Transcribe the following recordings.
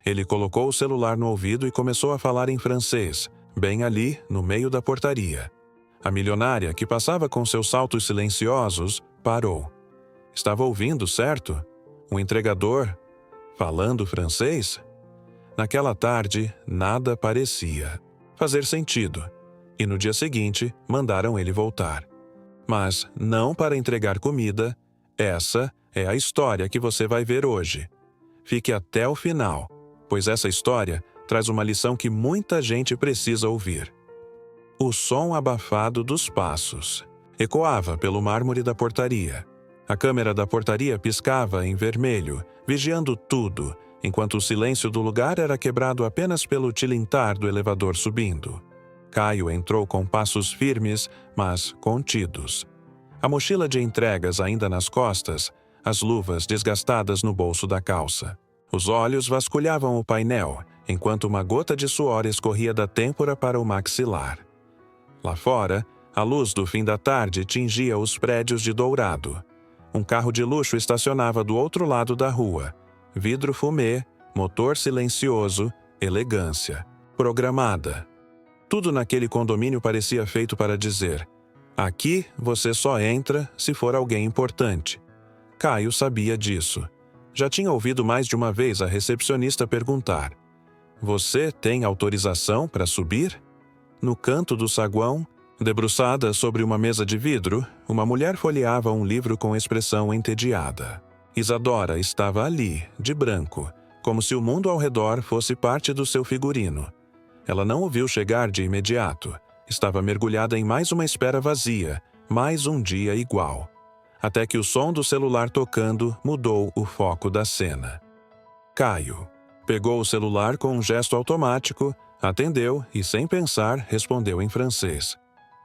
Ele colocou o celular no ouvido e começou a falar em francês, bem ali, no meio da portaria. A milionária, que passava com seus saltos silenciosos, parou. Estava ouvindo, certo? Um entregador falando francês? Naquela tarde, nada parecia fazer sentido, e no dia seguinte mandaram ele voltar. Mas não para entregar comida. Essa é a história que você vai ver hoje. Fique até o final, pois essa história traz uma lição que muita gente precisa ouvir. O som abafado dos passos ecoava pelo mármore da portaria. A câmera da portaria piscava em vermelho, vigiando tudo, enquanto o silêncio do lugar era quebrado apenas pelo tilintar do elevador subindo. Caio entrou com passos firmes, mas contidos. A mochila de entregas ainda nas costas, as luvas desgastadas no bolso da calça. Os olhos vasculhavam o painel, enquanto uma gota de suor escorria da têmpora para o maxilar. Lá fora, a luz do fim da tarde tingia os prédios de dourado. Um carro de luxo estacionava do outro lado da rua. Vidro fumê, motor silencioso, elegância. Programada. Tudo naquele condomínio parecia feito para dizer: aqui você só entra se for alguém importante. Caio sabia disso. Já tinha ouvido mais de uma vez a recepcionista perguntar: você tem autorização para subir? No canto do saguão, debruçada sobre uma mesa de vidro, uma mulher folheava um livro com expressão entediada. Isadora estava ali, de branco, como se o mundo ao redor fosse parte do seu figurino. Ela não o viu chegar de imediato. Estava mergulhada em mais uma espera vazia, mais um dia igual. Até que o som do celular tocando mudou o foco da cena. Caio pegou o celular com um gesto automático, atendeu e, sem pensar, respondeu em francês.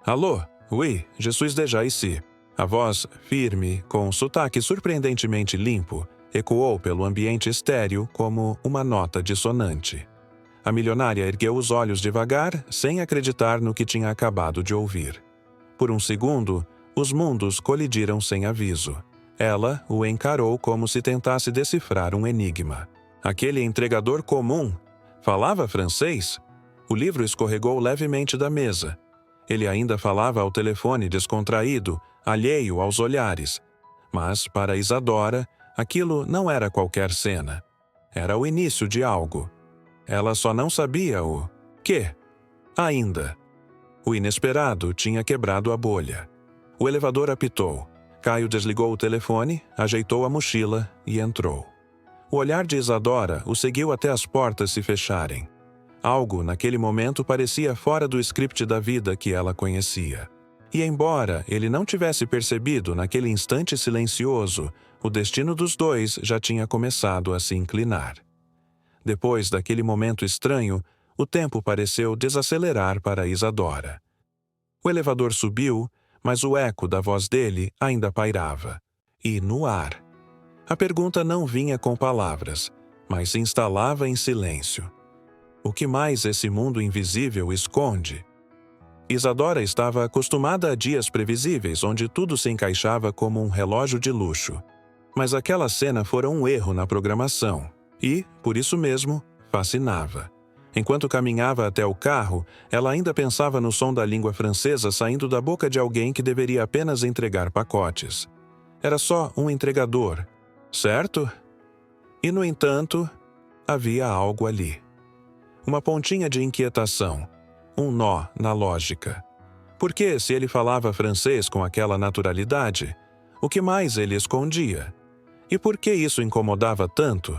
Alô, oui, je suis déjà ici. A voz, firme, com um sotaque surpreendentemente limpo, ecoou pelo ambiente estéril como uma nota dissonante. A milionária ergueu os olhos devagar, sem acreditar no que tinha acabado de ouvir. Por um segundo, os mundos colidiram sem aviso. Ela o encarou como se tentasse decifrar um enigma. Aquele entregador comum falava francês? O livro escorregou levemente da mesa. Ele ainda falava ao telefone descontraído, alheio aos olhares. Mas, para Isadora, aquilo não era qualquer cena. Era o início de algo. Ela só não sabia o quê. Ainda. O inesperado tinha quebrado a bolha. O elevador apitou. Caio desligou o telefone, ajeitou a mochila e entrou. O olhar de Isadora o seguiu até as portas se fecharem. Algo, naquele momento, parecia fora do script da vida que ela conhecia. E embora ele não tivesse percebido naquele instante silencioso, o destino dos dois já tinha começado a se inclinar. Depois daquele momento estranho, o tempo pareceu desacelerar para Isadora. O elevador subiu, mas o eco da voz dele ainda pairava. E no ar. A pergunta não vinha com palavras, mas se instalava em silêncio. O que mais esse mundo invisível esconde? Isadora estava acostumada a dias previsíveis onde tudo se encaixava como um relógio de luxo. Mas aquela cena fora um erro na programação e, por isso mesmo, fascinava. Enquanto caminhava até o carro, ela ainda pensava no som da língua francesa saindo da boca de alguém que deveria apenas entregar pacotes. Era só um entregador, certo? E, no entanto, havia algo ali. Uma pontinha de inquietação, um nó na lógica. Por que, se ele falava francês com aquela naturalidade, o que mais ele escondia? E por que isso incomodava tanto?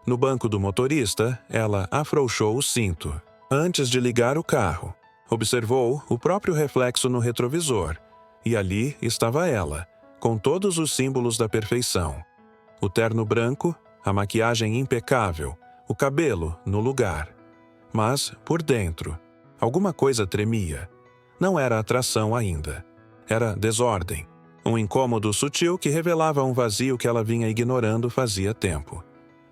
No banco do motorista, ela afrouxou o cinto. Antes de ligar o carro, observou o próprio reflexo no retrovisor. E ali estava ela, com todos os símbolos da perfeição. O terno branco, a maquiagem impecável, o cabelo no lugar. Mas, por dentro, alguma coisa tremia. Não era atração ainda. Era desordem. Um incômodo sutil que revelava um vazio que ela vinha ignorando fazia tempo.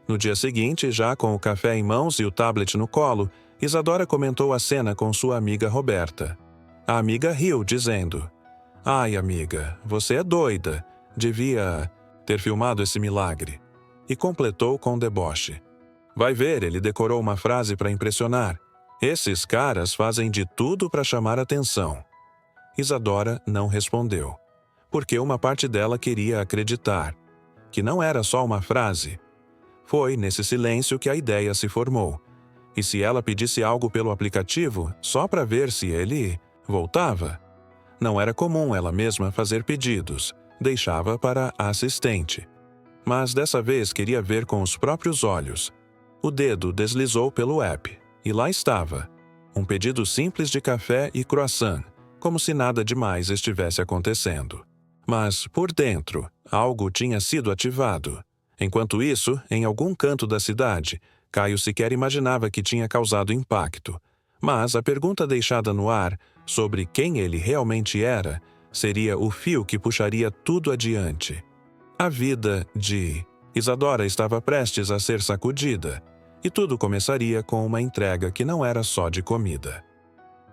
No dia seguinte, já com o café em mãos e o tablet no colo, Isadora comentou a cena com sua amiga Roberta. A amiga riu, dizendo: "Ai, amiga, você é doida. Devia ter filmado esse milagre." E completou com deboche: Vai ver, ele decorou uma frase para impressionar. Esses caras fazem de tudo para chamar atenção. Isadora não respondeu, porque uma parte dela queria acreditar que não era só uma frase. Foi nesse silêncio que a ideia se formou. E se ela pedisse algo pelo aplicativo, só para ver se ele voltava? Não era comum ela mesma fazer pedidos, deixava para a assistente. Mas dessa vez queria ver com os próprios olhos. O dedo deslizou pelo app, e lá estava. Um pedido simples de café e croissant, como se nada demais estivesse acontecendo. Mas, por dentro, algo tinha sido ativado. Enquanto isso, em algum canto da cidade, Caio sequer imaginava que tinha causado impacto. Mas a pergunta deixada no ar, sobre quem ele realmente era, seria o fio que puxaria tudo adiante. A vida de Isadora estava prestes a ser sacudida, e tudo começaria com uma entrega que não era só de comida.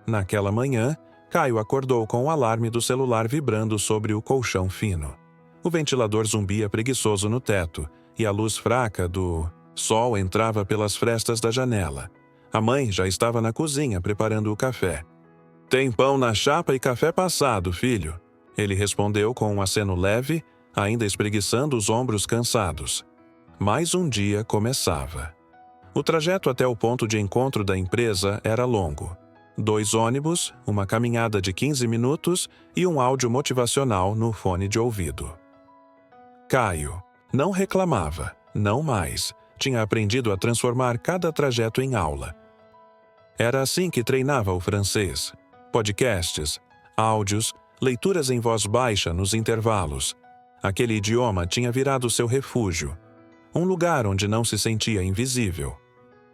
Naquela manhã, Caio acordou com o alarme do celular vibrando sobre o colchão fino. O ventilador zumbia preguiçoso no teto, e a luz fraca do sol entrava pelas frestas da janela. A mãe já estava na cozinha preparando o café. "Tem pão na chapa e café passado, filho", ele respondeu com um aceno leve, ainda espreguiçando os ombros cansados. Mais um dia começava. O trajeto até o ponto de encontro da empresa era longo. 2 ônibus, uma caminhada de 15 minutos e um áudio motivacional no fone de ouvido. Caio não reclamava, não mais. Tinha aprendido a transformar cada trajeto em aula. Era assim que treinava o francês. Podcasts, áudios, leituras em voz baixa nos intervalos. Aquele idioma tinha virado seu refúgio. Um lugar onde não se sentia invisível.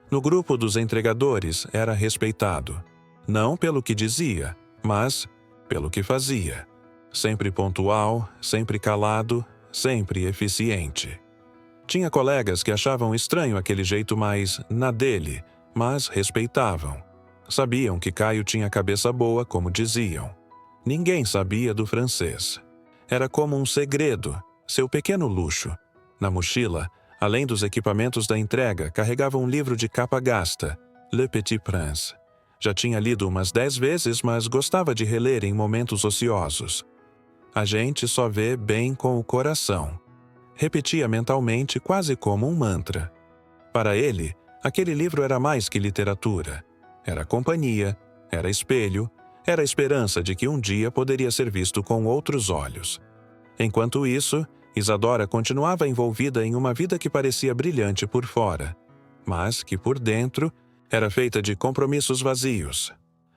No grupo dos entregadores era respeitado. Não pelo que dizia, mas pelo que fazia. Sempre pontual, sempre calado, sempre eficiente. Tinha colegas que achavam estranho aquele jeito mais na dele, mas respeitavam. Sabiam que Caio tinha cabeça boa, como diziam. Ninguém sabia do francês. Era como um segredo, seu pequeno luxo. Na mochila, além dos equipamentos da entrega, carregava um livro de capa gasta, Le Petit Prince. Já tinha lido umas 10 vezes, mas gostava de reler em momentos ociosos. A gente só vê bem com o coração. Repetia mentalmente quase como um mantra. Para ele, aquele livro era mais que literatura. Era companhia, era espelho, era a esperança de que um dia poderia ser visto com outros olhos. Enquanto isso, Isadora continuava envolvida em uma vida que parecia brilhante por fora, mas que por dentro era feita de compromissos vazios.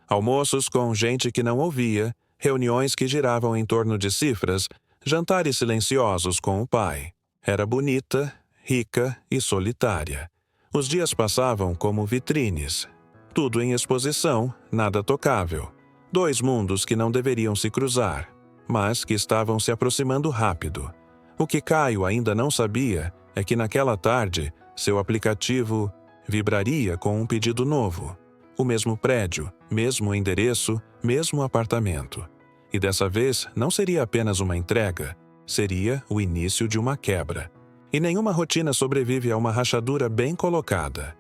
Almoços com gente que não ouvia, reuniões que giravam em torno de cifras, jantares silenciosos com o pai. Era bonita, rica e solitária. Os dias passavam como vitrines. Tudo em exposição, nada tocável. 2 mundos que não deveriam se cruzar, mas que estavam se aproximando rápido. O que Caio ainda não sabia é que naquela tarde, seu aplicativo vibraria com um pedido novo. O mesmo prédio, mesmo endereço, mesmo apartamento. E dessa vez não seria apenas uma entrega, seria o início de uma quebra. E nenhuma rotina sobrevive a uma rachadura bem colocada.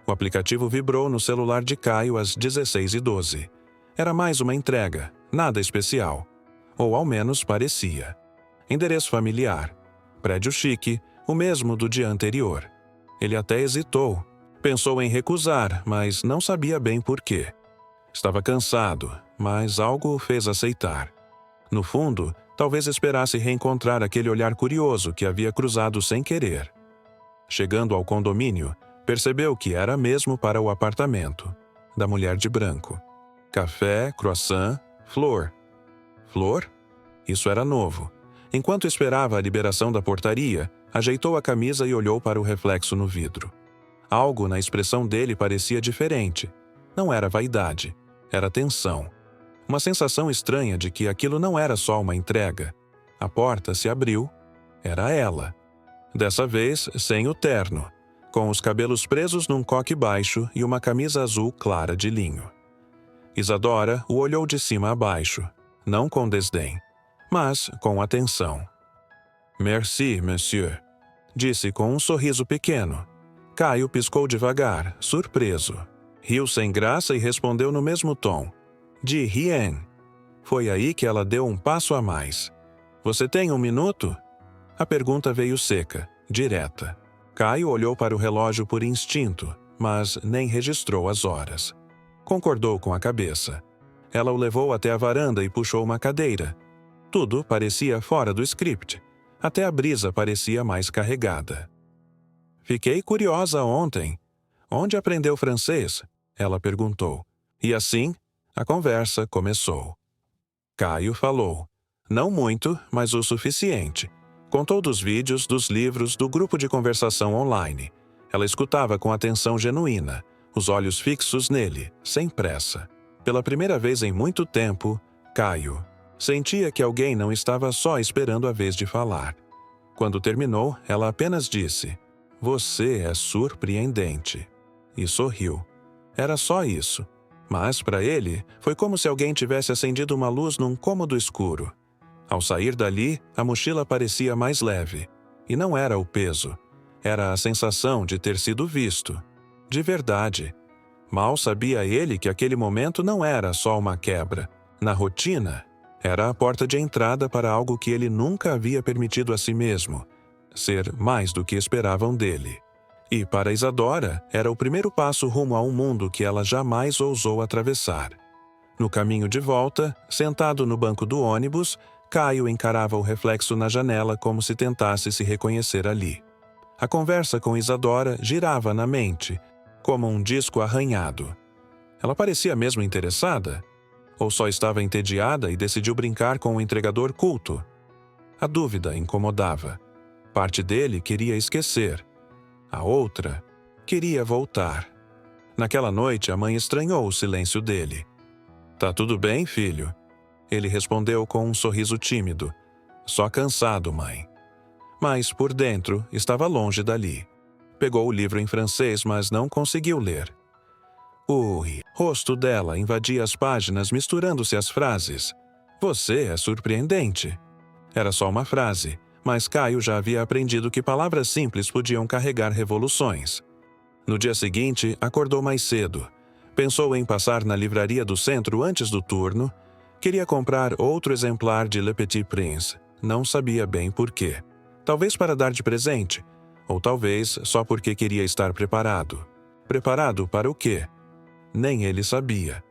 O aplicativo vibrou no celular de Caio às 16h12. Era mais uma entrega, nada especial. Ou ao menos parecia. Endereço familiar. Prédio chique, o mesmo do dia anterior. Ele até hesitou. Pensou em recusar, mas não sabia bem por quê. Estava cansado, mas algo o fez aceitar. No fundo, talvez esperasse reencontrar aquele olhar curioso que havia cruzado sem querer. Chegando ao condomínio, percebeu que era mesmo para o apartamento da mulher de branco. Café, croissant, flor. Flor? Isso era novo. Enquanto esperava a liberação da portaria, ajeitou a camisa e olhou para o reflexo no vidro. Algo na expressão dele parecia diferente. Não era vaidade, era tensão. Uma sensação estranha de que aquilo não era só uma entrega. A porta se abriu. Era ela. Dessa vez, sem o terno, com os cabelos presos num coque baixo e uma camisa azul clara de linho. Isadora o olhou de cima a baixo, não com desdém, mas com atenção. "Merci, monsieur", disse com um sorriso pequeno. Caio piscou devagar, surpreso. Riu sem graça e respondeu no mesmo tom. De rien. Foi aí que ela deu um passo a mais. Você tem 1 minuto? A pergunta veio seca, direta. Caio olhou para o relógio por instinto, mas nem registrou as horas. Concordou com a cabeça. Ela o levou até a varanda e puxou uma cadeira. Tudo parecia fora do script. Até a brisa parecia mais carregada. Fiquei curiosa ontem. Onde aprendeu francês? Ela perguntou. E assim, a conversa começou. Caio falou. Não muito, mas o suficiente. Contou dos vídeos, dos livros, do grupo de conversação online. Ela escutava com atenção genuína, os olhos fixos nele, sem pressa. Pela primeira vez em muito tempo, Caio sentia que alguém não estava só esperando a vez de falar. Quando terminou, ela apenas disse: Você é surpreendente. E sorriu. Era só isso. Mas, para ele, foi como se alguém tivesse acendido uma luz num cômodo escuro. Ao sair dali, a mochila parecia mais leve. E não era o peso. Era a sensação de ter sido visto. De verdade. Mal sabia ele que aquele momento não era só uma quebra. Na rotina, era a porta de entrada para algo que ele nunca havia permitido a si mesmo. Ser mais do que esperavam dele. E para Isadora, era o primeiro passo rumo a um mundo que ela jamais ousou atravessar. No caminho de volta, sentado no banco do ônibus, Caio encarava o reflexo na janela como se tentasse se reconhecer ali. A conversa com Isadora girava na mente, como um disco arranhado. Ela parecia mesmo interessada? Ou só estava entediada e decidiu brincar com o entregador culto? A dúvida incomodava. Parte dele queria esquecer. A outra queria voltar. Naquela noite, a mãe estranhou o silêncio dele. Tá tudo bem, filho? Ele respondeu com um sorriso tímido. Só cansado, mãe. Mas, por dentro, estava longe dali. Pegou o livro em francês, mas não conseguiu ler. O rosto dela invadia as páginas misturando-se às frases. Você é surpreendente. Era só uma frase, mas Caio já havia aprendido que palavras simples podiam carregar revoluções. No dia seguinte, acordou mais cedo. Pensou em passar na livraria do centro antes do turno. Queria comprar outro exemplar de Le Petit Prince. Não sabia bem por quê. Talvez para dar de presente, ou talvez só porque queria estar preparado. Preparado para o quê? Nem ele sabia.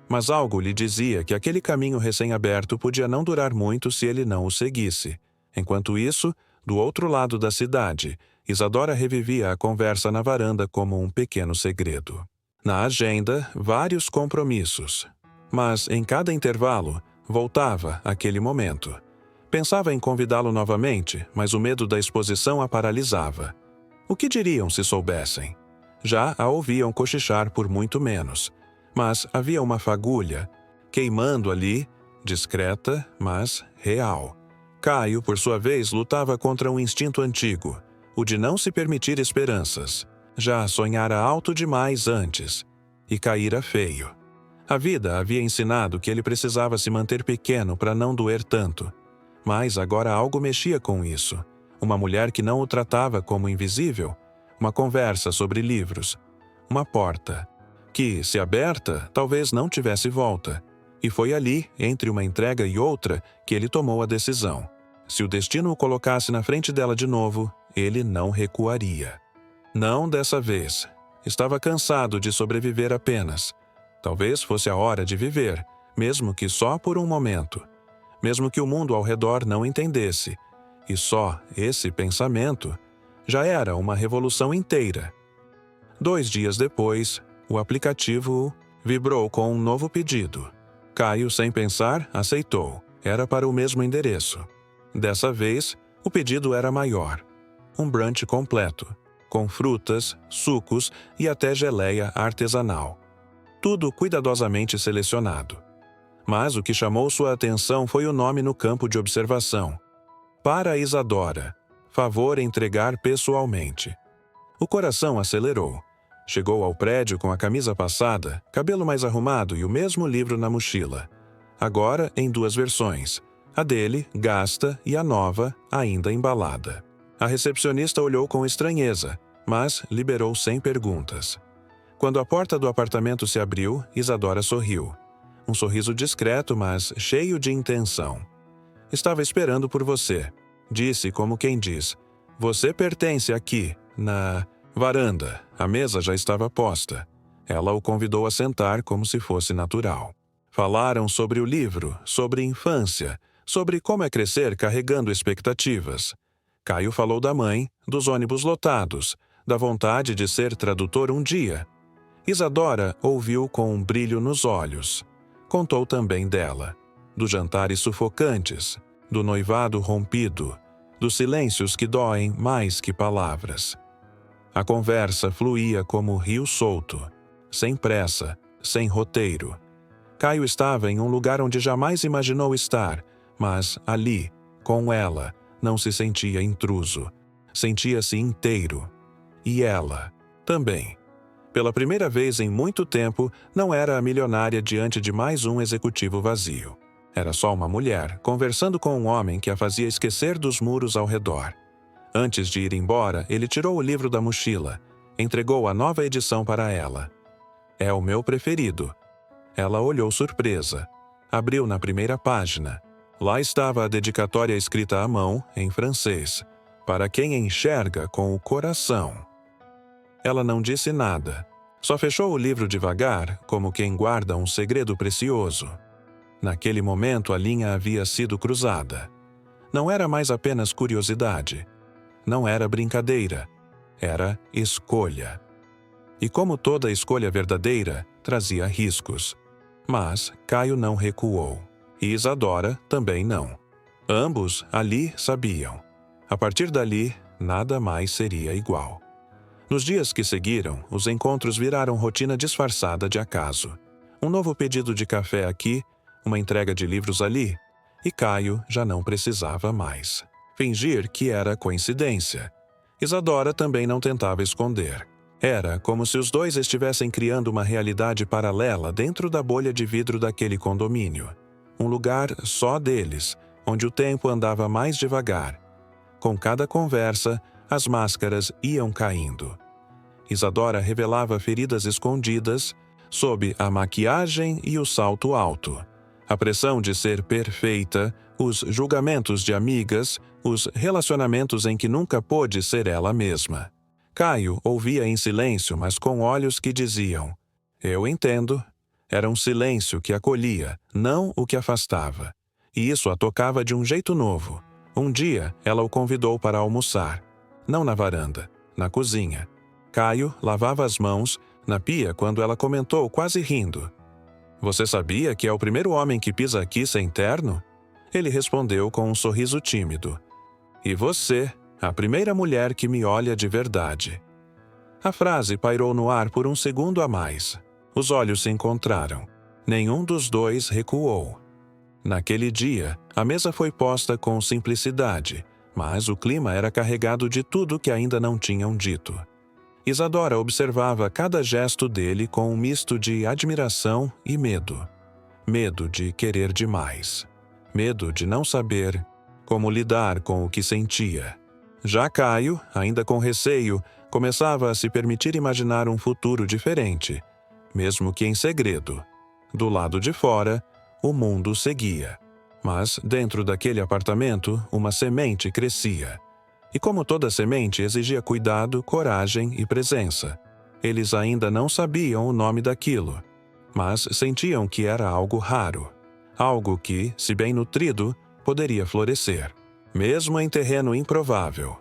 Mas algo lhe dizia que aquele caminho recém-aberto podia não durar muito se ele não o seguisse. Enquanto isso, do outro lado da cidade, Isadora revivia a conversa na varanda como um pequeno segredo. Na agenda, vários compromissos. Mas, em cada intervalo, voltava aquele momento. Pensava em convidá-lo novamente, mas o medo da exposição a paralisava. O que diriam se soubessem? Já a ouviam cochichar por muito menos. Mas havia uma fagulha, queimando ali, discreta, mas real. Caio, por sua vez, lutava contra um instinto antigo, o de não se permitir esperanças. Já sonhara alto demais antes, e caíra feio. A vida havia ensinado que ele precisava se manter pequeno para não doer tanto. Mas agora algo mexia com isso. Uma mulher que não o tratava como invisível. Uma conversa sobre livros. Uma porta. Que, se aberta, talvez não tivesse volta. E foi ali, entre uma entrega e outra, que ele tomou a decisão. Se o destino o colocasse na frente dela de novo, ele não recuaria. Não dessa vez. Estava cansado de sobreviver apenas. Talvez fosse a hora de viver, mesmo que só por um momento. Mesmo que o mundo ao redor não entendesse. E só esse pensamento já era uma revolução inteira. 2 dias depois, o aplicativo vibrou com um novo pedido. Caio, sem pensar, aceitou. Era para o mesmo endereço. Dessa vez, o pedido era maior. Um brunch completo, com frutas, sucos e até geleia artesanal. Tudo cuidadosamente selecionado. Mas o que chamou sua atenção foi o nome no campo de observação. Para Isadora. Favor entregar pessoalmente. O coração acelerou. Chegou ao prédio com a camisa passada, cabelo mais arrumado e o mesmo livro na mochila. Agora em 2 versões. A dele, gasta, e a nova, ainda embalada. A recepcionista olhou com estranheza. mas liberou sem perguntas. Quando a porta do apartamento se abriu, Isadora sorriu. Um sorriso discreto, mas cheio de intenção. Estava esperando por você, disse como quem diz. Você pertence aqui, na varanda. A mesa já estava posta. Ela o convidou a sentar como se fosse natural. Falaram sobre o livro, sobre infância, sobre como é crescer carregando expectativas. Caio falou da mãe, dos ônibus lotados, da vontade de ser tradutor um dia. Isadora ouviu com um brilho nos olhos. Contou também dela, dos jantares sufocantes, do noivado rompido, dos silêncios que doem mais que palavras. A conversa fluía como rio solto, sem pressa, sem roteiro. Caio estava em um lugar onde jamais imaginou estar, mas ali, com ela, não se sentia intruso. Sentia-se inteiro. E ela, também. Pela primeira vez em muito tempo, não era a milionária diante de mais um executivo vazio. Era só uma mulher, conversando com um homem que a fazia esquecer dos muros ao redor. Antes de ir embora, ele tirou o livro da mochila, entregou a nova edição para ela. É o meu preferido. Ela olhou surpresa. Abriu na primeira página. Lá estava a dedicatória escrita à mão, em francês, para quem enxerga com o coração. Ela não disse nada. Só fechou o livro devagar, como quem guarda um segredo precioso. Naquele momento a linha havia sido cruzada. Não era mais apenas curiosidade. Não era brincadeira. Era escolha. E como toda escolha verdadeira, trazia riscos. Mas Caio não recuou. E Isadora também não. Ambos ali sabiam. A partir dali, nada mais seria igual. Nos dias que seguiram, os encontros viraram rotina disfarçada de acaso. Um novo pedido de café aqui, uma entrega de livros ali, e Caio já não precisava mais fingir que era coincidência. Isadora também não tentava esconder. Era como se os dois estivessem criando uma realidade paralela dentro da bolha de vidro daquele condomínio. Um lugar só deles, onde o tempo andava mais devagar. Com cada conversa, as máscaras iam caindo. Isadora revelava feridas escondidas sob a maquiagem e o salto alto. A pressão de ser perfeita, os julgamentos de amigas, os relacionamentos em que nunca pôde ser ela mesma. Caio ouvia em silêncio, mas com olhos que diziam: "Eu entendo." Era um silêncio que acolhia, não o que afastava. E isso a tocava de um jeito novo. Um dia, ela o convidou para almoçar. Não na varanda, na cozinha. Caio lavava as mãos na pia quando ela comentou, quase rindo: "Você sabia que é o primeiro homem que pisa aqui sem terno?" Ele respondeu com um sorriso tímido: "E você, a primeira mulher que me olha de verdade." A frase pairou no ar por um segundo a mais. Os olhos se encontraram. Nenhum dos dois recuou. Naquele dia, a mesa foi posta com simplicidade, mas o clima era carregado de tudo que ainda não tinham dito. Isadora observava cada gesto dele com um misto de admiração e medo. Medo de querer demais. Medo de não saber como lidar com o que sentia. Já Caio, ainda com receio, começava a se permitir imaginar um futuro diferente, mesmo que em segredo. Do lado de fora, o mundo seguia. Mas, dentro daquele apartamento, uma semente crescia. E como toda semente exigia cuidado, coragem e presença. Eles ainda não sabiam o nome daquilo, mas sentiam que era algo raro. Algo que, se bem nutrido, poderia florescer, mesmo em terreno improvável.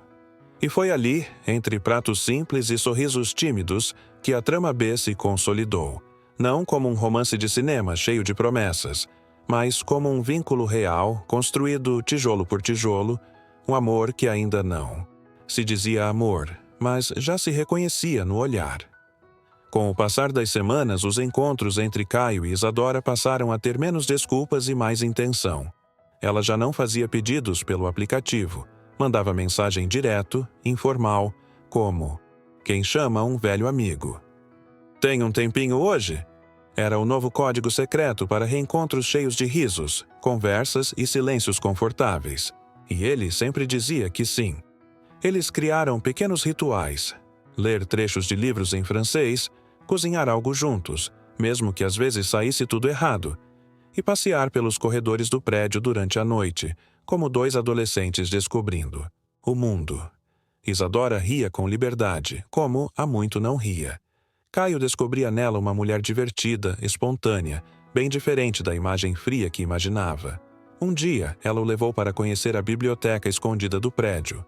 E foi ali, entre pratos simples e sorrisos tímidos, que a trama B se consolidou. Não como um romance de cinema cheio de promessas, mas como um vínculo real, construído tijolo por tijolo, um amor que ainda não se dizia amor, mas já se reconhecia no olhar. Com o passar das semanas, os encontros entre Caio e Isadora passaram a ter menos desculpas e mais intenção. Ela já não fazia pedidos pelo aplicativo, mandava mensagem direto, informal, como quem chama um velho amigo. "Tem um tempinho hoje?" Era o novo código secreto para reencontros cheios de risos, conversas e silêncios confortáveis. E ele sempre dizia que sim. Eles criaram pequenos rituais. ler trechos de livros em francês, cozinhar algo juntos, mesmo que às vezes saísse tudo errado, e passear pelos corredores do prédio durante a noite, como dois adolescentes descobrindo o mundo. Isadora ria com liberdade, como há muito não ria. Caio descobria nela uma mulher divertida, espontânea, bem diferente da imagem fria que imaginava. Um dia, ela o levou para conhecer a biblioteca escondida do prédio.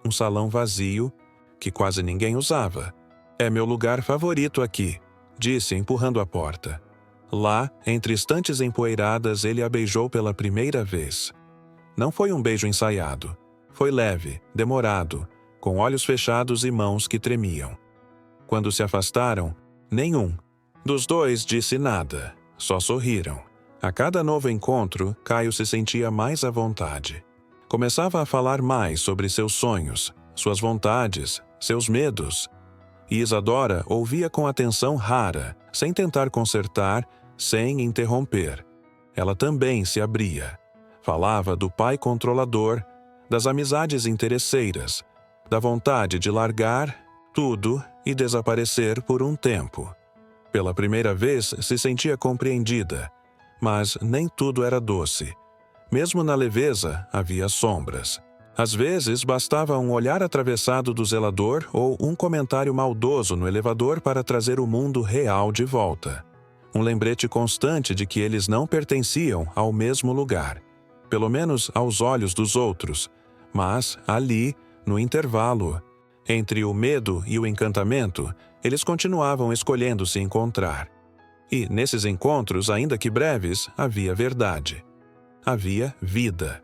Um salão vazio, que quase ninguém usava. "É meu lugar favorito aqui", disse, empurrando a porta. Lá, entre estantes empoeiradas, ele a beijou pela primeira vez. Não foi um beijo ensaiado. Foi leve, demorado, com olhos fechados e mãos que tremiam. Quando se afastaram, nenhum dos dois disse nada, só sorriram. A cada novo encontro, Caio se sentia mais à vontade. Começava a falar mais sobre seus sonhos, suas vontades, seus medos. E Isadora ouvia com atenção rara, sem tentar consertar, sem interromper. Ela também se abria. Falava do pai controlador, das amizades interesseiras, da vontade de largar tudo e desaparecer por um tempo. Pela primeira vez se sentia compreendida, mas nem tudo era doce. Mesmo na leveza havia sombras. Às vezes bastava um olhar atravessado do zelador ou um comentário maldoso no elevador para trazer o mundo real de volta. Um lembrete constante de que eles não pertenciam ao mesmo lugar, pelo menos aos olhos dos outros, mas ali, no intervalo, entre o medo e o encantamento, eles continuavam escolhendo se encontrar. E, nesses encontros, ainda que breves, havia verdade. Havia vida.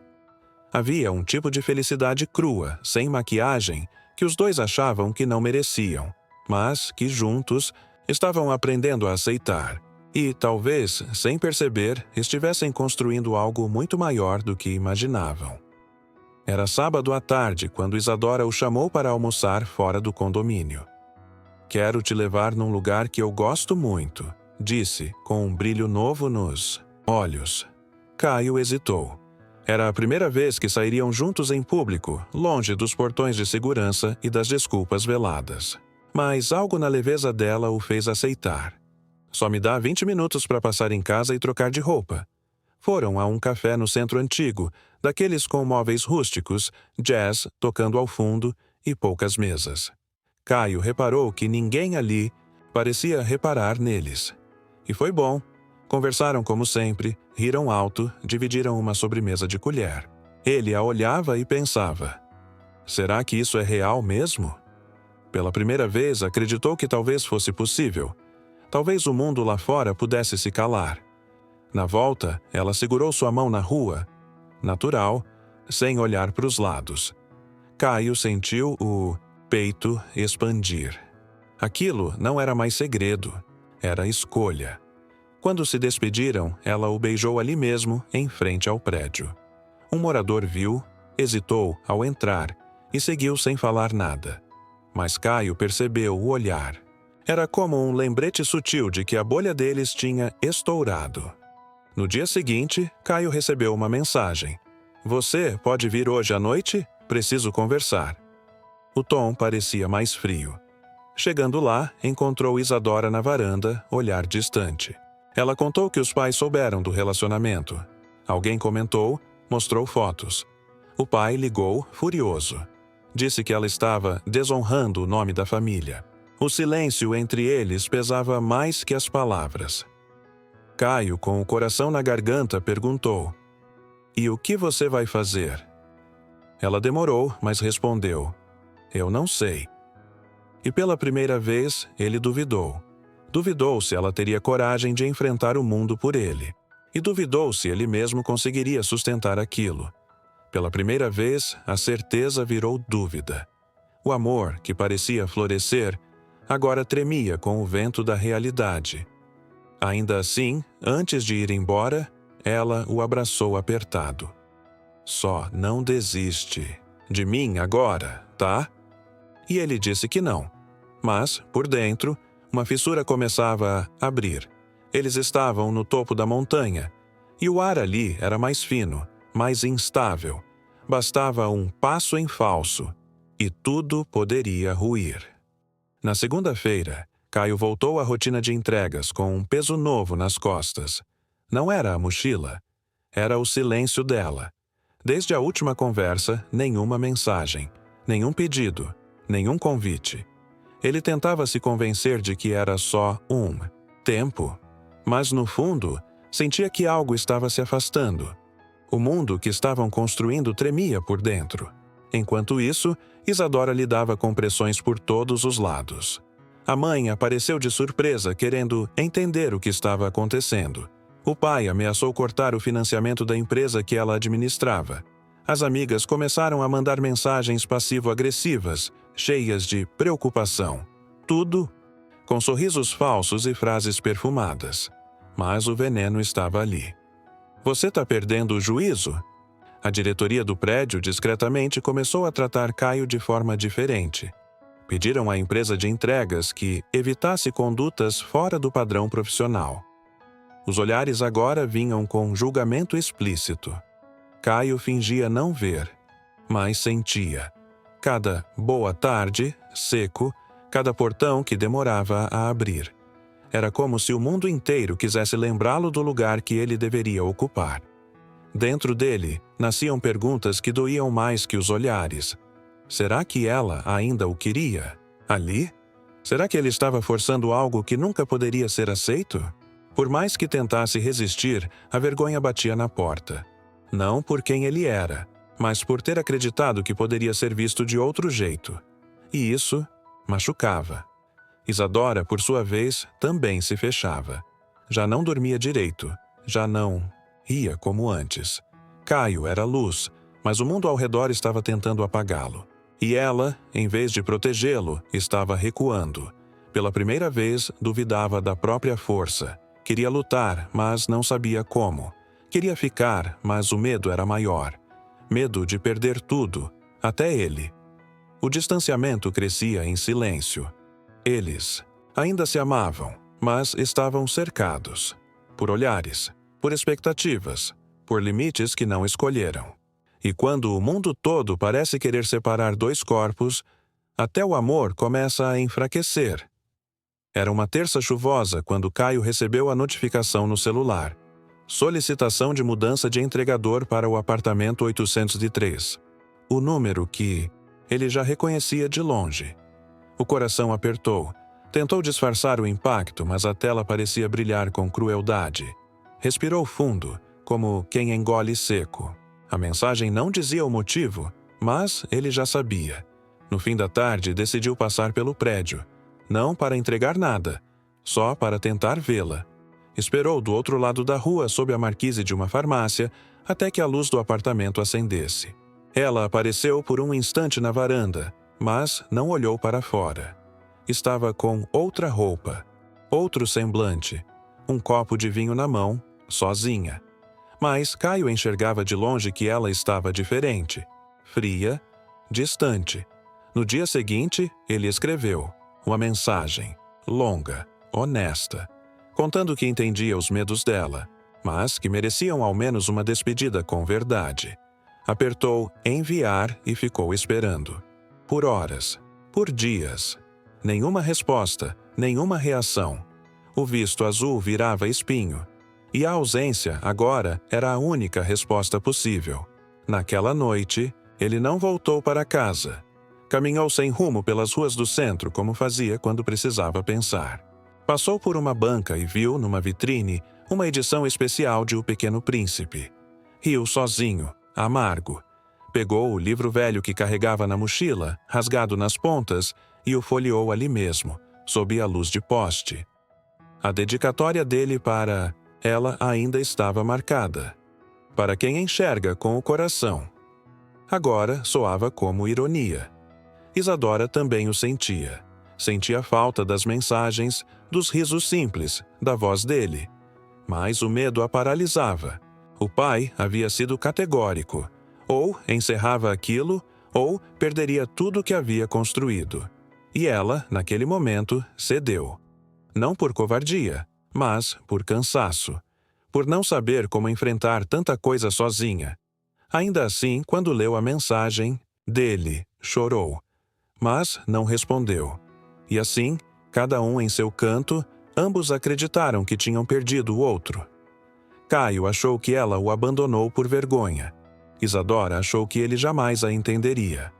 Havia um tipo de felicidade crua, sem maquiagem, que os dois achavam que não mereciam, mas que, juntos, estavam aprendendo a aceitar. E, talvez, sem perceber, estivessem construindo algo muito maior do que imaginavam. Era sábado à tarde, quando Isadora o chamou para almoçar fora do condomínio. "Quero te levar num lugar que eu gosto muito", disse, com um brilho novo nos olhos. Caio hesitou. Era a primeira vez que sairiam juntos em público, longe dos portões de segurança e das desculpas veladas. Mas algo na leveza dela o fez aceitar. "Só me dá 20 minutos para passar em casa e trocar de roupa." Foram a um café no centro antigo, daqueles com móveis rústicos, jazz tocando ao fundo e poucas mesas. Caio reparou que ninguém ali parecia reparar neles. E foi bom. Conversaram como sempre, riram alto, dividiram uma sobremesa de colher. Ele a olhava e pensava: será que isso é real mesmo? Pela primeira vez acreditou que talvez fosse possível. Talvez o mundo lá fora pudesse se calar. Na volta, ela segurou sua mão na rua, natural, sem olhar para os lados. Caio sentiu o peito expandir. Aquilo não era mais segredo, era escolha. Quando se despediram, ela o beijou ali mesmo, em frente ao prédio. Um morador viu, hesitou ao entrar e seguiu sem falar nada. Mas Caio percebeu o olhar. Era como um lembrete sutil de que a bolha deles tinha estourado. No dia seguinte, Caio recebeu uma mensagem: "Você pode vir hoje à noite? Preciso conversar." O tom parecia mais frio. Chegando lá, encontrou Isadora na varanda, olhar distante. Ela contou que os pais souberam do relacionamento. Alguém comentou, mostrou fotos. O pai ligou, furioso. Disse que ela estava desonrando o nome da família. O silêncio entre eles pesava mais que as palavras. Caio, com o coração na garganta, perguntou: "E o que você vai fazer?" Ela demorou, mas respondeu: "Eu não sei." E pela primeira vez, ele duvidou. Duvidou se ela teria coragem de enfrentar o mundo por ele. E duvidou se ele mesmo conseguiria sustentar aquilo. Pela primeira vez, a certeza virou dúvida. O amor, que parecia florescer, agora tremia com o vento da realidade. Ainda assim, antes de ir embora, ela o abraçou apertado. "Só não desiste de mim agora, tá?" E ele disse que não. Mas, por dentro, uma fissura começava a abrir. Eles estavam no topo da montanha, e o ar ali era mais fino, mais instável. Bastava um passo em falso, e tudo poderia ruir. Na segunda-feira, Caio voltou à rotina de entregas com um peso novo nas costas. Não era a mochila, era o silêncio dela. Desde a última conversa, nenhuma mensagem, nenhum pedido, nenhum convite. Ele tentava se convencer de que era só um tempo, mas no fundo, sentia que algo estava se afastando. O mundo que estavam construindo tremia por dentro. Enquanto isso, Isadora lidava com pressões por todos os lados. A mãe apareceu de surpresa, querendo entender o que estava acontecendo. O pai ameaçou cortar o financiamento da empresa que ela administrava. As amigas começaram a mandar mensagens passivo-agressivas, cheias de preocupação. Tudo com sorrisos falsos e frases perfumadas. Mas o veneno estava ali. Você está perdendo o juízo? A diretoria do prédio discretamente começou a tratar Caio de forma diferente. Pediram à empresa de entregas que evitasse condutas fora do padrão profissional. Os olhares agora vinham com julgamento explícito. Caio fingia não ver, mas sentia. Cada boa tarde, seco, cada portão que demorava a abrir. Era como se o mundo inteiro quisesse lembrá-lo do lugar que ele deveria ocupar. Dentro dele, nasciam perguntas que doíam mais que os olhares. Será que ela ainda o queria? Ali? Será que ele estava forçando algo que nunca poderia ser aceito? Por mais que tentasse resistir, a vergonha batia na porta. Não por quem ele era, mas por ter acreditado que poderia ser visto de outro jeito. E isso machucava. Isadora, por sua vez, também se fechava. Já não dormia direito, já não ria como antes. Caio era luz, mas o mundo ao redor estava tentando apagá-lo. E ela, em vez de protegê-lo, estava recuando. Pela primeira vez, duvidava da própria força. Queria lutar, mas não sabia como. Queria ficar, mas o medo era maior. Medo de perder tudo, até ele. O distanciamento crescia em silêncio. Eles ainda se amavam, mas estavam cercados. Por olhares, por expectativas, por limites que não escolheram. E quando o mundo todo parece querer separar dois corpos, até o amor começa a enfraquecer. Era uma terça chuvosa quando Caio recebeu a notificação no celular. Solicitação de mudança de entregador para o apartamento 803. O número que ele já reconhecia de longe. O coração apertou. Tentou disfarçar o impacto, mas a tela parecia brilhar com crueldade. Respirou fundo, como quem engole seco. A mensagem não dizia o motivo, mas ele já sabia. No fim da tarde, decidiu passar pelo prédio. Não para entregar nada, só para tentar vê-la. Esperou do outro lado da rua, sob a marquise de uma farmácia, até que a luz do apartamento acendesse. Ela apareceu por um instante na varanda, mas não olhou para fora. Estava com outra roupa, outro semblante, um copo de vinho na mão, sozinha. Mas Caio enxergava de longe que ela estava diferente, fria, distante. No dia seguinte, ele escreveu uma mensagem, longa, honesta, contando que entendia os medos dela, mas que mereciam ao menos uma despedida com verdade. Apertou enviar e ficou esperando. Por horas, por dias. Nenhuma resposta, nenhuma reação. O visto azul virava espinho. E a ausência, agora, era a única resposta possível. Naquela noite, ele não voltou para casa. Caminhou sem rumo pelas ruas do centro, como fazia quando precisava pensar. Passou por uma banca e viu, numa vitrine, uma edição especial de O Pequeno Príncipe. Riu sozinho, amargo. Pegou o livro velho que carregava na mochila, rasgado nas pontas, e o folheou ali mesmo, sob a luz de poste. A dedicatória dele para ela ainda estava marcada. Para quem enxerga com o coração. Agora soava como ironia. Isadora também o sentia. Sentia falta das mensagens, dos risos simples, da voz dele. Mas o medo a paralisava. O pai havia sido categórico. Ou encerrava aquilo, ou perderia tudo que havia construído. E ela, naquele momento, cedeu. Não por covardia, mas por cansaço. Por não saber como enfrentar tanta coisa sozinha. Ainda assim, quando leu a mensagem dele, chorou. Mas não respondeu. E assim, cada um em seu canto, ambos acreditaram que tinham perdido o outro. Caio achou que ela o abandonou por vergonha. Isadora achou que ele jamais a entenderia.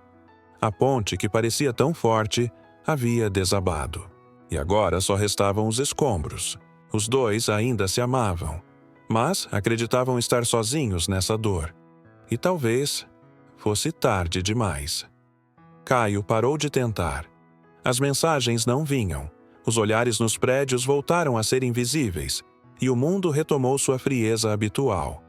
A ponte, que parecia tão forte, havia desabado. E agora só restavam os escombros. Os dois ainda se amavam, mas acreditavam estar sozinhos nessa dor. E talvez fosse tarde demais. Caio parou de tentar. As mensagens não vinham. Os olhares nos prédios voltaram a ser invisíveis, e o mundo retomou sua frieza habitual.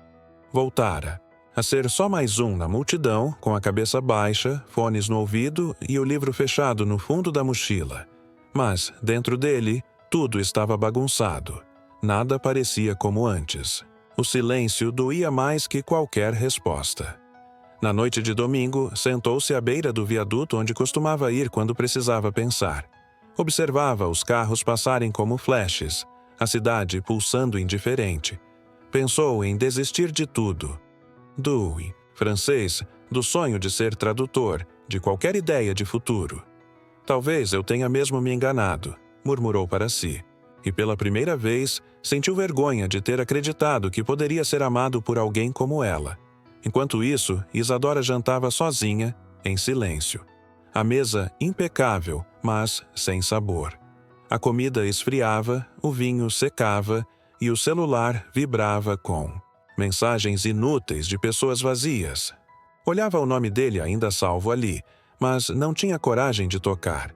Voltara a ser só mais um na multidão, com a cabeça baixa, fones no ouvido e o livro fechado no fundo da mochila. Mas, dentro dele, tudo estava bagunçado. Nada parecia como antes. O silêncio doía mais que qualquer resposta. Na noite de domingo, sentou-se à beira do viaduto onde costumava ir quando precisava pensar. Observava os carros passarem como flashes, a cidade pulsando indiferente. Pensou em desistir de tudo. Francês, do sonho de ser tradutor, de qualquer ideia de futuro. Talvez eu tenha mesmo me enganado, murmurou para si. E pela primeira vez, sentiu vergonha de ter acreditado que poderia ser amado por alguém como ela. Enquanto isso, Isadora jantava sozinha, em silêncio. A mesa impecável, mas sem sabor. A comida esfriava, o vinho secava e o celular vibrava com mensagens inúteis de pessoas vazias. Olhava o nome dele ainda salvo ali, mas não tinha coragem de tocar.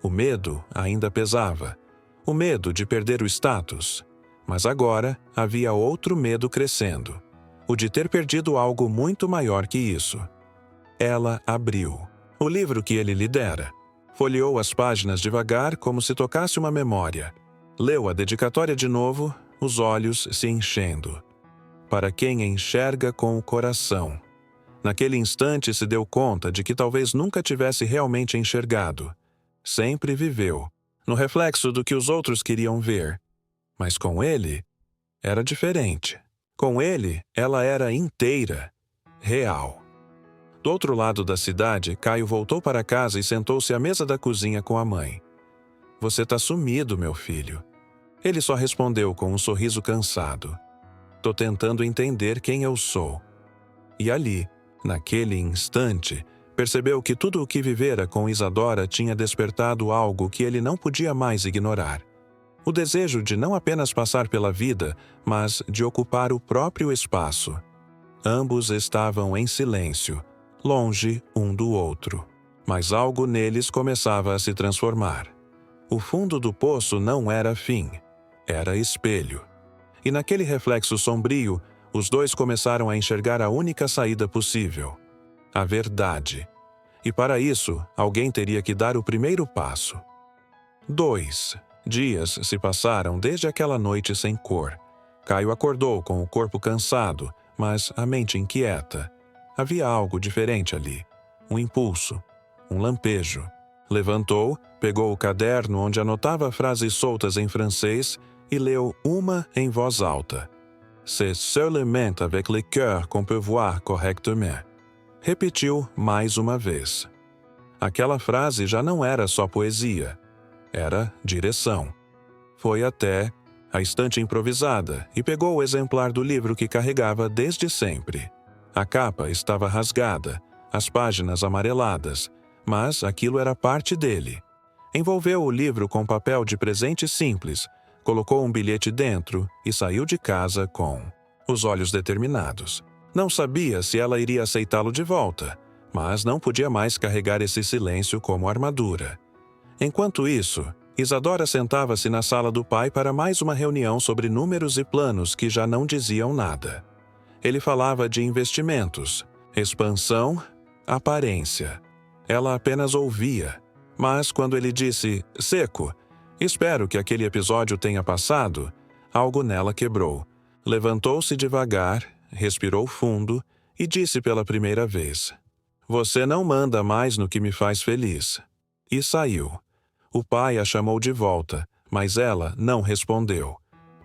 O medo ainda pesava. O medo de perder o status. Mas agora havia outro medo crescendo. O de ter perdido algo muito maior que isso. Ela abriu o livro que ele lhe dera. Folheou as páginas devagar como se tocasse uma memória. Leu a dedicatória de novo, os olhos se enchendo. Para quem enxerga com o coração. Naquele instante se deu conta de que talvez nunca tivesse realmente enxergado. Sempre viveu, no reflexo do que os outros queriam ver. Mas com ele, era diferente. Com ele, ela era inteira, real. Do outro lado da cidade, Caio voltou para casa e sentou-se à mesa da cozinha com a mãe. Você tá sumido, meu filho. Ele só respondeu com um sorriso cansado. Tô tentando entender quem eu sou. E ali, naquele instante, percebeu que tudo o que vivera com Isadora tinha despertado algo que ele não podia mais ignorar. O desejo de não apenas passar pela vida, mas de ocupar o próprio espaço. Ambos estavam em silêncio, longe um do outro. Mas algo neles começava a se transformar. O fundo do poço não era fim, era espelho. E naquele reflexo sombrio, os dois começaram a enxergar a única saída possível. A verdade. E para isso, alguém teria que dar o primeiro passo. 2 dias se passaram desde aquela noite sem cor. Caio acordou com o corpo cansado, mas a mente inquieta. Havia algo diferente ali. Um impulso. Um lampejo. Levantou, pegou o caderno onde anotava frases soltas em francês e leu uma em voz alta. C'est seulement avec le cœur qu'on peut voir correctement. Repetiu mais uma vez. Aquela frase já não era só poesia. Era direção. Foi até a estante improvisada e pegou o exemplar do livro que carregava desde sempre. A capa estava rasgada, as páginas amareladas, mas aquilo era parte dele. Envolveu o livro com papel de presente simples, colocou um bilhete dentro e saiu de casa com os olhos determinados. Não sabia se ela iria aceitá-lo de volta, mas não podia mais carregar esse silêncio como armadura. Enquanto isso, Isadora sentava-se na sala do pai para mais uma reunião sobre números e planos que já não diziam nada. Ele falava de investimentos, expansão, aparência. Ela apenas ouvia, mas quando ele disse, seco, espero que aquele episódio tenha passado, algo nela quebrou. Levantou-se devagar, respirou fundo e disse pela primeira vez, você não manda mais no que me faz feliz. E saiu. O pai a chamou de volta, mas ela não respondeu.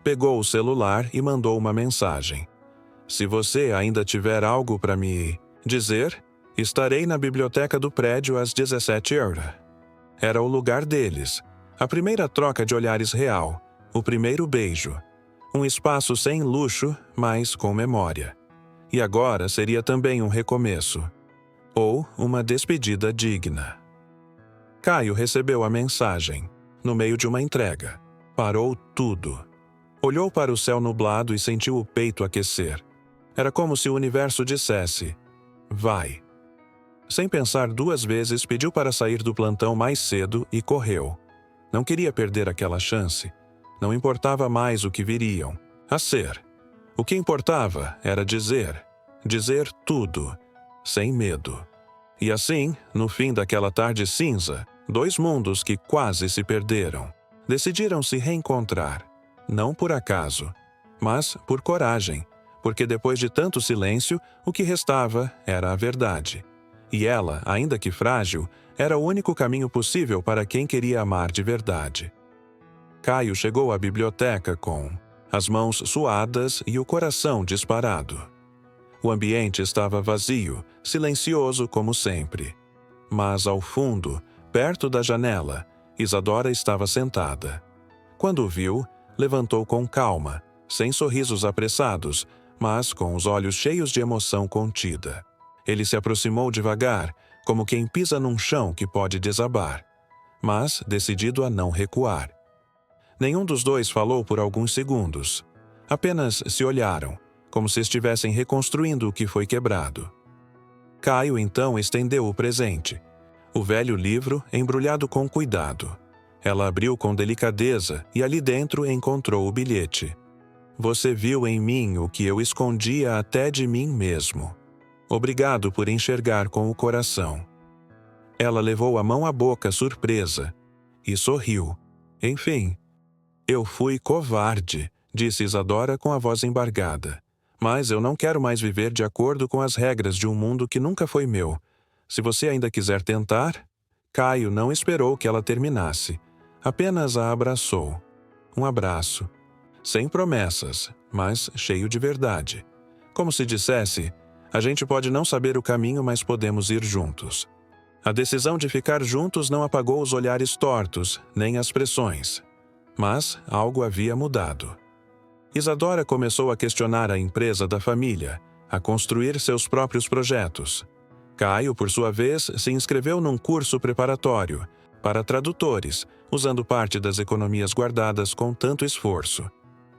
Pegou o celular e mandou uma mensagem. Se você ainda tiver algo para me dizer, estarei na biblioteca do prédio às 17 horas. Era o lugar deles, a primeira troca de olhares real, o primeiro beijo. Um espaço sem luxo, mas com memória. E agora seria também um recomeço. Ou uma despedida digna. Caio recebeu a mensagem, no meio de uma entrega. Parou tudo. Olhou para o céu nublado e sentiu o peito aquecer. Era como se o universo dissesse: vai. Sem pensar duas vezes, pediu para sair do plantão mais cedo e correu. Não queria perder aquela chance. Não importava mais o que viriam a ser. O que importava era dizer tudo, sem medo. E assim, no fim daquela tarde cinza, dois mundos que quase se perderam, decidiram se reencontrar. Não por acaso, mas por coragem, porque depois de tanto silêncio, o que restava era a verdade. E ela, ainda que frágil, era o único caminho possível para quem queria amar de verdade. Caio chegou à biblioteca com as mãos suadas e o coração disparado. O ambiente estava vazio, silencioso como sempre. Mas ao fundo, perto da janela, Isadora estava sentada. Quando o viu, levantou com calma, sem sorrisos apressados, mas com os olhos cheios de emoção contida. Ele se aproximou devagar, como quem pisa num chão que pode desabar, mas decidido a não recuar. Nenhum dos dois falou por alguns segundos. Apenas se olharam, como se estivessem reconstruindo o que foi quebrado. Caio então estendeu o presente, o velho livro embrulhado com cuidado. Ela abriu com delicadeza e ali dentro encontrou o bilhete. Você viu em mim o que eu escondia até de mim mesmo. Obrigado por enxergar com o coração. Ela levou a mão à boca surpresa e sorriu. Enfim, eu fui covarde, disse Isadora com a voz embargada. Mas eu não quero mais viver de acordo com as regras de um mundo que nunca foi meu. Se você ainda quiser tentar... Caio não esperou que ela terminasse. Apenas a abraçou. Um abraço. Sem promessas, mas cheio de verdade. Como se dissesse, a gente pode não saber o caminho, mas podemos ir juntos. A decisão de ficar juntos não apagou os olhares tortos, nem as pressões. Mas algo havia mudado. Isadora começou a questionar a empresa da família, a construir seus próprios projetos. Caio, por sua vez, se inscreveu num curso preparatório para tradutores, usando parte das economias guardadas com tanto esforço.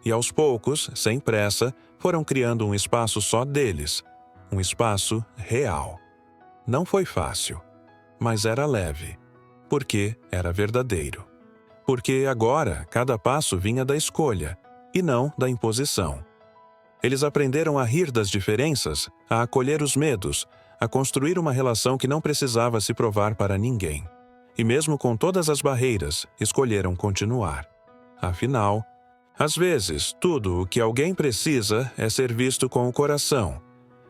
E aos poucos, sem pressa, foram criando um espaço só deles, um espaço real. Não foi fácil, mas era leve, porque era verdadeiro. Porque agora cada passo vinha da escolha, e não da imposição. Eles aprenderam a rir das diferenças, a acolher os medos, a construir uma relação que não precisava se provar para ninguém. E mesmo com todas as barreiras, escolheram continuar. Afinal, às vezes, tudo o que alguém precisa é ser visto com o coração.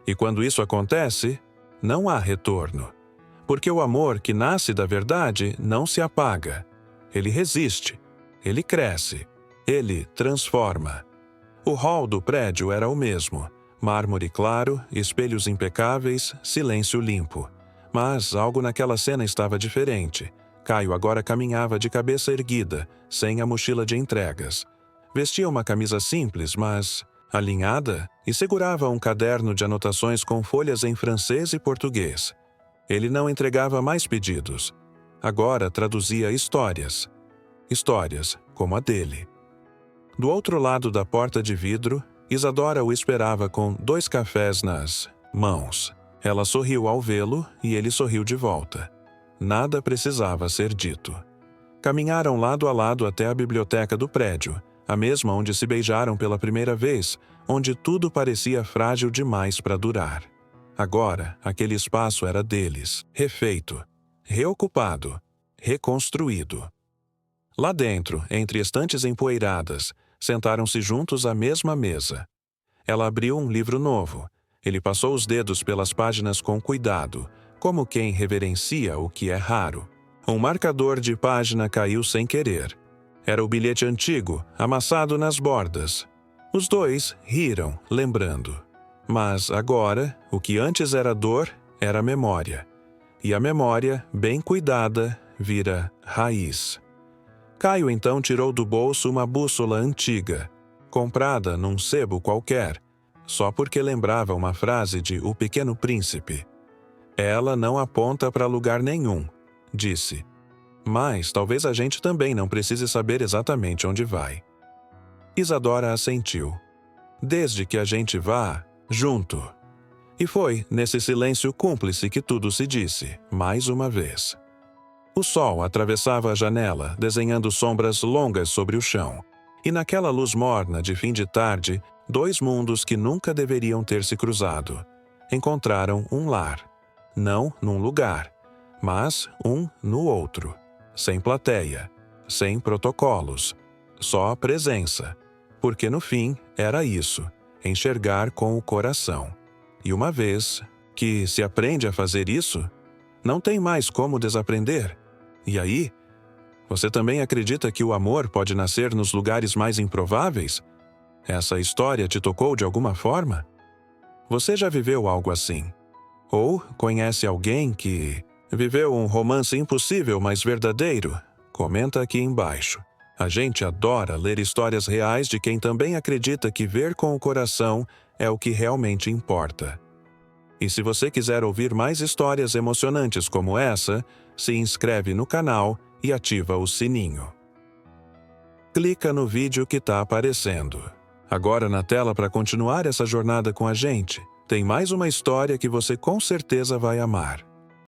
E quando isso acontece, não há retorno. Porque o amor que nasce da verdade não se apaga. Ele resiste, ele cresce, ele transforma. O hall do prédio era o mesmo. Mármore claro, espelhos impecáveis, silêncio limpo. Mas algo naquela cena estava diferente. Caio agora caminhava de cabeça erguida, sem a mochila de entregas. Vestia uma camisa simples, mas alinhada, e segurava um caderno de anotações com folhas em francês e português. Ele não entregava mais pedidos. Agora traduzia histórias. Histórias como a dele. Do outro lado da porta de vidro, Isadora o esperava com 2 cafés nas mãos. Ela sorriu ao vê-lo e ele sorriu de volta. Nada precisava ser dito. Caminharam lado a lado até a biblioteca do prédio, a mesma onde se beijaram pela primeira vez, onde tudo parecia frágil demais para durar. Agora, aquele espaço era deles, refeito, reocupado, reconstruído. Lá dentro, entre estantes empoeiradas, sentaram-se juntos à mesma mesa. Ela abriu um livro novo. Ele passou os dedos pelas páginas com cuidado, como quem reverencia o que é raro. Um marcador de página caiu sem querer. Era o bilhete antigo, amassado nas bordas. Os dois riram, lembrando. Mas agora, o que antes era dor, era memória. E a memória, bem cuidada, vira raiz. Caio então tirou do bolso uma bússola antiga, comprada num sebo qualquer, só porque lembrava uma frase de O Pequeno Príncipe. Ela não aponta para lugar nenhum, disse. Mas talvez a gente também não precise saber exatamente onde vai. Isadora assentiu. Desde que a gente vá, junto. E foi nesse silêncio cúmplice que tudo se disse, mais uma vez. O sol atravessava a janela, desenhando sombras longas sobre o chão. E naquela luz morna de fim de tarde, dois mundos que nunca deveriam ter se cruzado. Encontraram um lar. Não num lugar, mas um no outro. Sem plateia, sem protocolos, só presença. Porque no fim era isso, enxergar com o coração. E uma vez que se aprende a fazer isso, não tem mais como desaprender. E aí, você também acredita que o amor pode nascer nos lugares mais improváveis? Essa história te tocou de alguma forma? Você já viveu algo assim? Ou conhece alguém que viveu um romance impossível, mas verdadeiro? Comenta aqui embaixo. A gente adora ler histórias reais de quem também acredita que ver com o coração é o que realmente importa. E se você quiser ouvir mais histórias emocionantes como essa, se inscreve no canal e ativa o sininho. Clica no vídeo que está aparecendo. Agora na tela para continuar essa jornada com a gente, tem mais uma história que você com certeza vai amar.